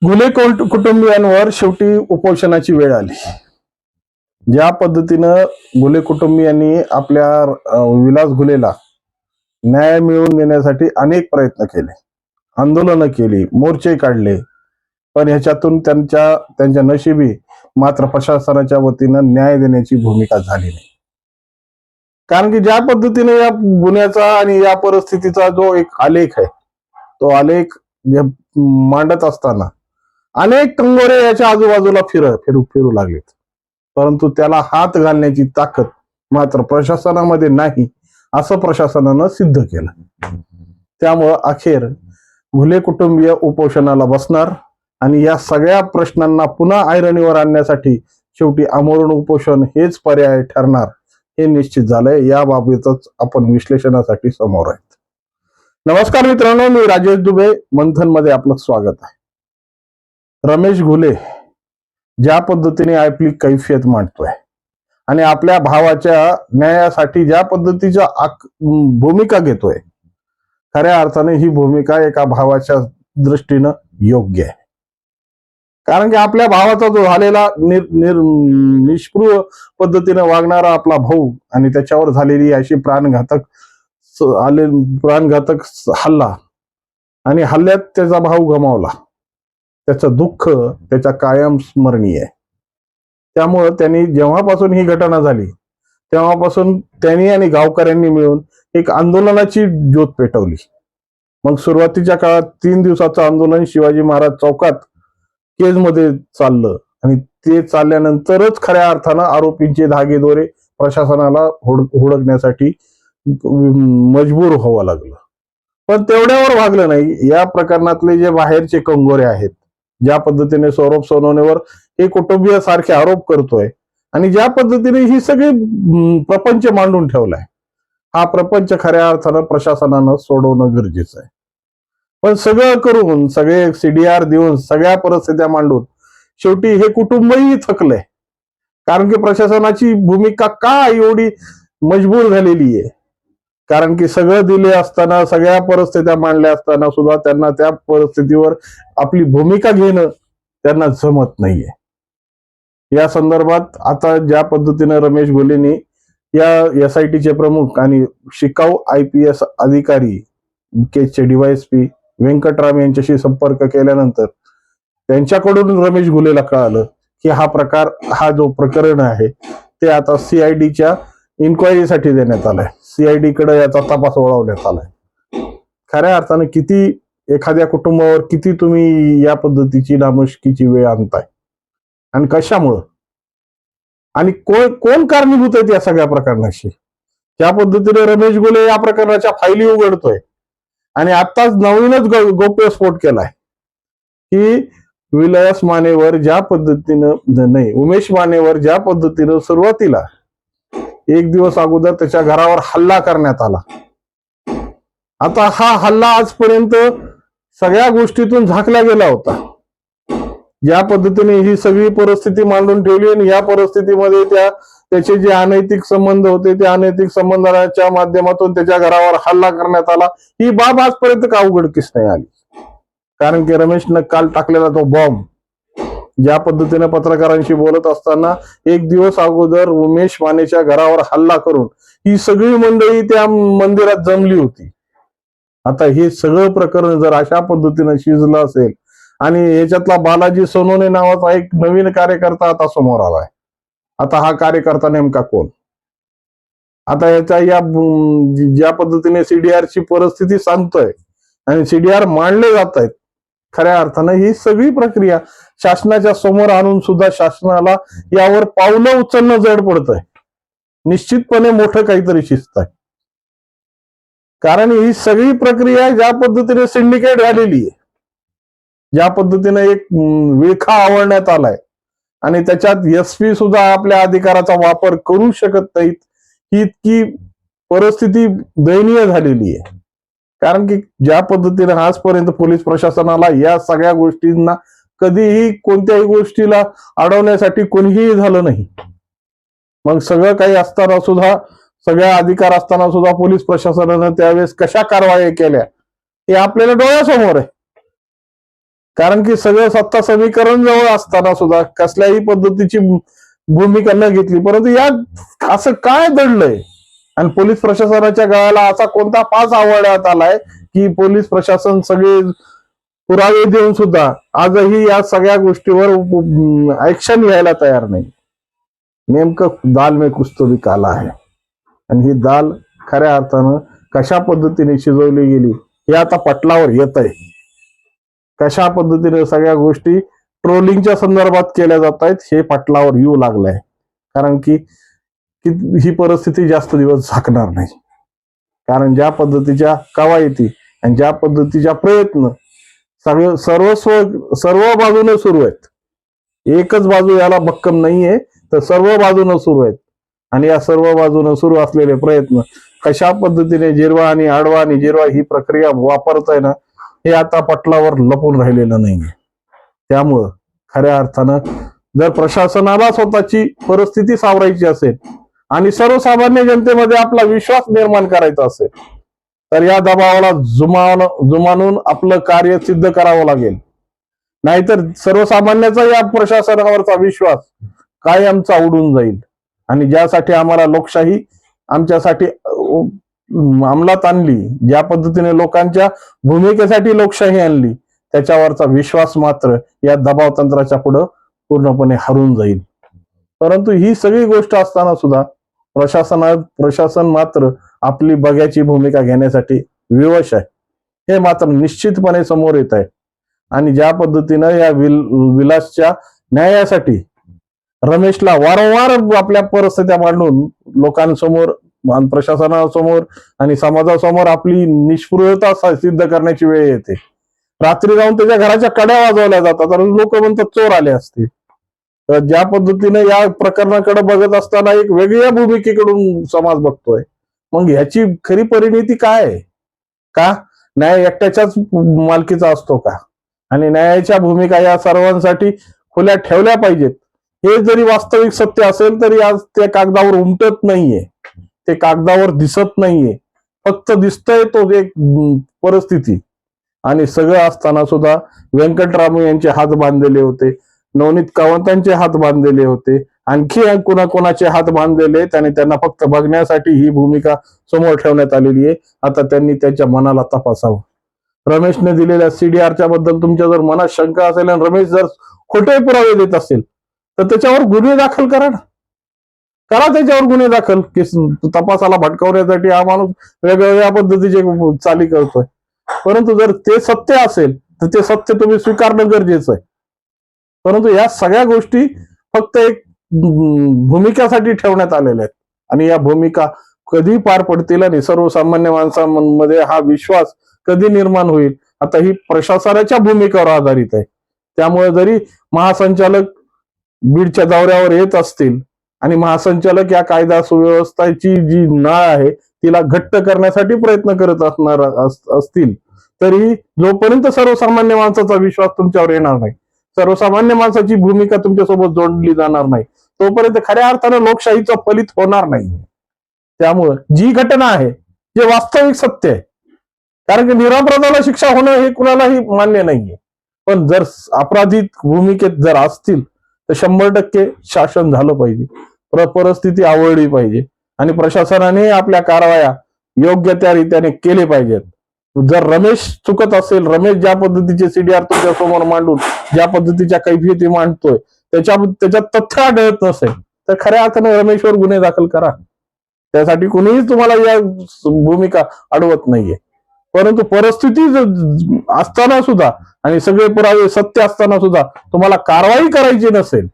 घुले कुटुंबियांवर शेवटी उपोषणाची वेळ आली. ज्या पद्धतीनं घुले कुटुंबियांनी आपल्या विलास घुलेला न्याय मिळवून देण्यासाठी अनेक प्रयत्न केले, आंदोलनं केली, मोर्चे काढले, पण ह्याच्यातून त्यांच्या नशिबी मात्र प्रशासनाच्या वतीनं न्याय देण्याची भूमिका झाली नाही. कारण की ज्या पद्धतीने या गुन्ह्याचा आणि या परिस्थितीचा जो एक आलेख आहे, तो आलेख मांडत असताना अनेक कंगोरे याच्या आजूबाजूला फिरू लागलेत, परंतु त्याला हात घालण्याची ताकद मात्र प्रशासनामध्ये नाही, असं प्रशासनानं सिद्ध केलं. त्यामुळं अखेर घुले कुटुंबीय उपोषणाला बसणार आणि या सगळ्या प्रश्नांना पुन्हा ऐरणीवर आणण्यासाठी शेवटी आमरण उपोषण हेच पर्याय ठरणार हे निश्चित झालंय. याबाबतच आपण विश्लेषणासाठी समोर आहेत. नमस्कार मित्रांनो, मी राजेश दुबे, मंथन मध्ये आपलं स्वागत आहे. रमेश घुले ज्या पद्धतीने आपली कैफियत मांडतोय आणि आपल्या भावाच्या न्यायासाठी ज्या पद्धतीच्या भूमिका घेतोय, खऱ्या अर्थाने ही भूमिका एका भावाच्या दृष्टीनं योग्य आहे. कारण की आपल्या भावाचा जो झालेला निष्पृह पद्धतीने वागणारा आपला भाऊ आणि त्याच्यावर झालेली अशी प्राणघातक हल्ला आणि हल्ल्यात त्याचा भाऊ गमावला, त्याचं दुःख त्याच्या कायम स्मरणीय आहे. त्यामुळं त्यांनी जेव्हापासून ही घटना झाली तेव्हापासून त्यांनी आणि गावकऱ्यांनी मिळून एक आंदोलनाची ज्योत पेटवली. मग सुरुवातीच्या काळात 3 दिवसाचं आंदोलन शिवाजी महाराज चौकात केजमध्ये चाललं आणि ते चालल्यानंतरच खऱ्या अर्थानं आरोपींचे धागेदोरे प्रशासनाला हुडकण्यासाठी मजबूर व्हावं लागलं. पण तेवढ्यावर भागलं नाही. या प्रकरणातले जे बाहेरचे कंगोरे आहेत, ज्या पद्धतीने सौरभ सोनवणेवर हे कुटुंबीय सारखे आरोप करतोय आणि ज्या पद्धतीने ही सगळी प्रपंच मांडून ठेवलाय, हा प्रपंच खऱ्या अर्थानं प्रशासनानं सोडवणं गरजेचं आहे. पण सगळं करून, सगळे सीडीआर देऊन, सगळ्या परिस्थित्या मांडून शेवटी हे कुटुंबही थकलंय. कारण की प्रशासनाची भूमिका का एवढी मजबूर झालेली आहे? कारण की सगळं दिले असताना, सगळ्या परिस्थित्या मांडल्या असताना सुद्धा त्यांना त्या परिस्थितीवर आपली भूमिका घेणं त्यांना जमत नाहीये. या संदर्भात आता ज्या पद्धतीने रमेश घुलेंनी या SITचे प्रमुख आणि शिकाऊ IPS अधिकारी केसचे DYSP व्यंकटराम यांच्याशी संपर्क केल्यानंतर त्यांच्याकडून रमेश घुलेला कळालं की हा जो प्रकरण आहे ते आता CIDच्या इन्क्वायरीसाठी देण्यात आलाय. CID कडे याचा तपास वळवण्यात आलाय. खऱ्या अर्थाने किती एखाद्या कुटुंबावर किती तुम्ही या पद्धतीची नामुष्कीची वेळ आणताय आणि कशामुळं आणि कोण कारणीभूत आहेत या सगळ्या प्रकरणाशी? ज्या पद्धतीने रमेश घुले या प्रकरणाच्या फायली उघडतोय आणि आताच नवीनच गौप्यस्फोट केलाय की विलास मानेवर ज्या पद्धतीनं उमेश मानेवर ज्या पद्धतीनं सुरुवातीला 1 दिवस अगोदर त्याच्या घरावर हल्ला करण्यात आला, आता हा हल्ला आजपर्यंत सगळ्या गोष्टीतून झाकला गेला होता. ज्या पद्धतीने ही सगळी परिस्थिती मांडून ठेवली आणि या परिस्थितीमध्ये त्याचे जे अनैतिक संबंध होते त्या अनैतिक संबंधाच्या माध्यमातून त्याच्या घरावर हल्ला करण्यात आला, ही बाब आजपर्यंत का उघडकीस नाही आली? कारण की रमेशनं काल टाकलेला तो बॉम्ब, ज्या पद्धतीने पत्रकारांशी बोलत असताना 1 दिवस अगोदर उमेश मानेच्या घरावर हल्ला करून ही सगळी मंडळी त्या मंदिरात जमली होती. आता हे सगळं प्रकरण जर अशा पद्धतीने शिजलं असेल आणि याच्यातला बालाजी सोनवणे नावाचा एक नवीन कार्यकर्ता आता समोर आलाय, आता हा कार्यकर्ता नेमका कोण? आता याच्या ज्या पद्धतीने CDRची परिस्थिती सांगतोय आणि CDR मांडले जात आहेत, खऱ्या अर्थानं ही सगळी प्रक्रिया शासनाच्या समोर आणून सुद्धा शासनाला यावर पावलं उचलणं जड पडतंय. निश्चितपणे मोठं काहीतरी शिस्त आहे. कारण ही सगळी प्रक्रिया ज्या पद्धतीने सिंडिकेट झालेली आहे, ज्या पद्धतीने एक विळखा आवळण्यात आलाय आणि त्याच्यात SP सुद्धा आपल्या अधिकाराचा वापर करू शकत नाहीत, ही इतकी परिस्थिती दयनीय झालेली आहे. कारण की ज्या पद्धतीने आजपर्यंत पोलीस प्रशासनाला या सगळ्या गोष्टींना कधीही कोणत्याही गोष्टीला अडवण्यासाठी कोणीही झालं नाही. मग सगळं काही असताना सुद्धा, सगळ्या अधिकार असताना सुद्धा पोलीस प्रशासनानं त्यावेळेस कशा कारवाई केल्या हे आपल्याला डोळ्यासमोर आहे. कारण की सगळं सत्ता समीकरण जवळ असताना सुद्धा कसल्याही पद्धतीची भूमिका न घेतली. परंतु यात असं काय दडलंय आणि पोलीस प्रशासनाच्या गळाला असा कोणता फास आवडण्यात आलाय की पोलीस प्रशासन सगळे पुरावे देऊन सुद्धा आजही या सगळ्या गोष्टीवर ऍक्शन घ्यायला तयार नाही. नेमकं दाल में कुछ तो भी काला आहे. आणि ही दाल खऱ्या अर्थानं कशा पद्धतीने शिजवली गेली हे आता पटलावर येत आहे. कशा पद्धतीने सगळ्या गोष्टी ट्रोलिंगच्या संदर्भात केल्या जात आहेत हे पटलावर येऊ लागलंय. कारण की ही परिस्थिती जास्त दिवस झाकणार नाही. कारण ज्या पद्धतीच्या कवायती आणि ज्या पद्धतीच्या प्रयत्न सर्व बाजूने सुरू आहेत. एकच बाजू याला भक्कम नाहीये तर सर्व बाजूने सुरू आहेत. आणि या सर्व बाजूने सुरू असलेले प्रयत्न कशा पद्धतीने जिरवा आणि आडवा आणि जिरवा ही प्रक्रिया वापरताय ना हे आता पटलावर लपून राहिलेलं नाहीये. त्यामुळं खऱ्या अर्थानं जर प्रशासनाला स्वतःची परिस्थिती सावरायची असेल आणि सर्वसामान्य जनतेमध्ये आपला विश्वास निर्माण करायचा असेल तर या दबावाला जुमानून आपलं कार्य सिद्ध करावं लागेल. नाहीतर सर्वसामान्याचा या प्रशासनावरचा विश्वास कायमचा उडून जाईल. आणि ज्यासाठी आम्हाला लोकशाही आमच्यासाठी अंमलात आणली, ज्या पद्धतीने लोकांच्या भूमिकेसाठी लोकशाही आणली, त्याच्यावरचा विश्वास मात्र या दबाव तंत्राच्या पुढे पूर्णपणे हरून जाईल. परंतु ही सगळी गोष्ट असताना सुद्धा प्रशासन मात्र आपली बघ्याची भूमिका घेण्यासाठी विवश आहे. हे मात्र निश्चितपणे समोर येत आहे. आणि ज्या पद्धतीनं या विलासच्या न्यायासाठी रमेशला वारंवार आपल्या परिस्थित्या मांडून लोकांसमोर, प्रशासनासमोर आणि समाजासमोर आपली निष्पृहता सिद्ध करण्याची वेळ येते. रात्री जाऊन त्याच्या घराच्या कड्या वाजवल्या जातात आणि लोक म्हणतात चोर आले असते. तर ज्या पद्धतीने या प्रकरणाकडे बघत असताना एक वेगळ्या भूमिकेकडून समाज बघतोय. मग ह्याची खरी परिणिती काय आहे? का न्याय एकट्याच्याच मालकीचा असतो का? आणि न्यायाच्या भूमिका या सर्वांसाठी खुल्या ठेवल्या पाहिजेत. हे जरी वास्तविक सत्य असेल तरी आज ते कागदावर उमटत नाहीये, ते कागदावर दिसत नाहीये. फक्त दिसतंय तो एक परिस्थिती. आणि सगळं असताना सुद्धा व्यंकटरामू यांचे हात बांधलेले होते, नवनीत कावंतांचे हात बांधलेले होते, आणखी कोणाकोणाचे हात बांधलेले, त्याने त्यांना फक्त बघण्यासाठी ही भूमिका समोर ठेवण्यात आलेली आहे. आता त्यांनी त्यांच्या मनाला तपासावं. रमेशने दिलेल्या सीडीआरच्या बद्दल तुमच्या जर मनात शंका असेल आणि रमेश जर खोटे पुरावे देत असेल तर त्याच्यावर गुन्हे दाखल करा ना. करा त्याच्यावर गुन्हे दाखल. की तपासाला भटकवण्यासाठी हा माणूस वेगवेगळ्या पद्धतीचे चाली करतोय. परंतु जर ते सत्य असेल तर ते सत्य तुम्ही स्वीकारणं गरजेचं आहे. परंतु या सगळ्या गोष्टी फक्त एक भूमिकासाठी ठेवण्यात आलेल्या आहेत. आणि या भूमिका कधी पार पडतील आणि सर्वसामान्य माणसांमध्ये हा विश्वास कधी निर्माण होईल, आता ही प्रशासनाच्या भूमिकेवर आधारित आहे. त्यामुळे जरी महासंचालक बीडच्या दौऱ्यावर येत असतील आणि महासंचालक या कायदा सुव्यवस्थेची जी नाळ आहे तिला घट्ट करण्यासाठी प्रयत्न करत असतील तरी जोपर्यंत सर्वसामान्य माणसाचा विश्वास तुमच्यावर येणार नाही, सर्वसामान्य माणसाची भूमिका तुमच्यासोबत जोडली जाणार नाही, तोपर्यंत खऱ्या अर्थानं लोकशाहीचं फलित होणार नाही. त्यामुळं जी घटना आहे, जे वास्तविक सत्य आहे, कारण की निरपराधाला शिक्षा होणं हे कुणालाही मान्य नाहीये. पण जर अपराधी भूमिकेत जर असतील तर 100% शासन झालं पाहिजे, परिस्थिती आवडली पाहिजे आणि प्रशासनाने आपल्या कारवाया योग्य त्या रीतीने केले पाहिजेत. जर रमेश चुकत असेल, रमेश ज्या पद्धतीचे सीडीआर तुमच्या समोर मांडून ज्या पद्धतीच्या कैफियती मांडतोय त्याच्यात तथ्य आढळत नसेल तर खऱ्या अर्थाने रमेशवर गुन्हे दाखल करा. त्यासाठी कुणीही तुम्हाला या भूमिका अडवत नाहीये. परंतु परिस्थिती असताना सुद्धा आणि सगळे पुरावे सत्य असताना सुद्धा तुम्हाला कारवाई करायची नसेल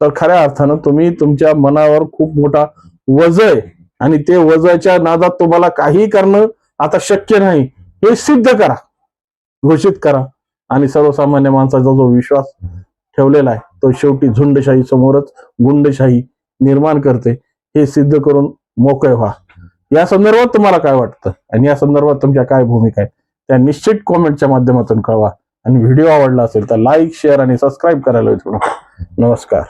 तर खऱ्या अर्थानं तुम्ही तुमच्या मनावर खूप मोठा वज आहे आणि ते वजाच्या नादात तुम्हाला काही करणं आता शक्य नाही हे सिद्ध करा, घोषित करा. आणि सर्वसामान्य माणसाचा जो विश्वास ठेवलेला आहे तो शेवटी झुंडशाही समोरच गुंडशाही निर्माण करते हे सिद्ध करून मोकळे व्हा. या संदर्भात तुम्हाला काय वाटतं आणि या संदर्भात तुमच्या काय भूमिका आहेत त्या निश्चित कॉमेंटच्या माध्यमातून कळवा. आणि व्हिडिओ आवडला असेल तर लाईक, शेअर आणि सबस्क्राईब करायला विसरू नका. नमस्कार.